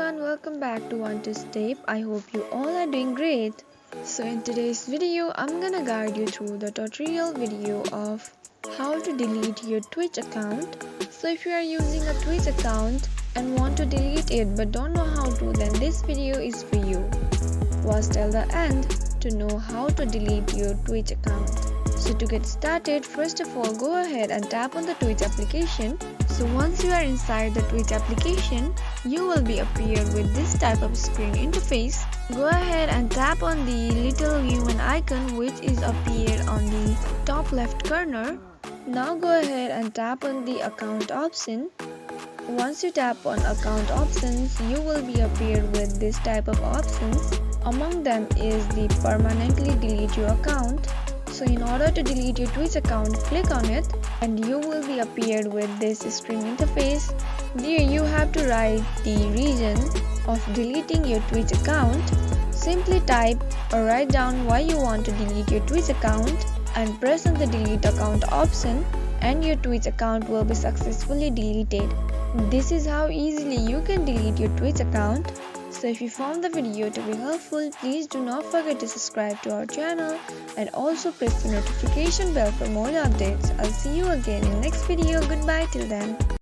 everyone, welcome back to One to Step. I hope you all are doing great. So in today's video, I'm gonna guide you through the tutorial video of how to delete your Twitch account. So if you are using a Twitch account and want to delete it but don't know how to, then this video is for you. Watch till the end to know how to delete your Twitch account. So to get started, first of all, go ahead and tap on the Twitch application. So once you are inside the Twitch application, you will be appeared with this type of screen interface. Go ahead and tap on the little human icon which is appeared on the top left corner. Now go ahead and tap on the account option. Once you tap on account options, you will be appeared with this type of options. Among them is the permanently delete your account. So in order to delete your Twitch account, click on it and you will be appeared with this screen interface. There you have to write the reason of deleting your Twitch account. Simply type or write down why you want to delete your Twitch account and press on the delete account option and your Twitch account will be successfully deleted. This is how easily you can delete your Twitch account. So if you found the video to be helpful, please do not forget to subscribe to our channel and also press the notification bell for more updates. I'll see you again in next video. Goodbye till then.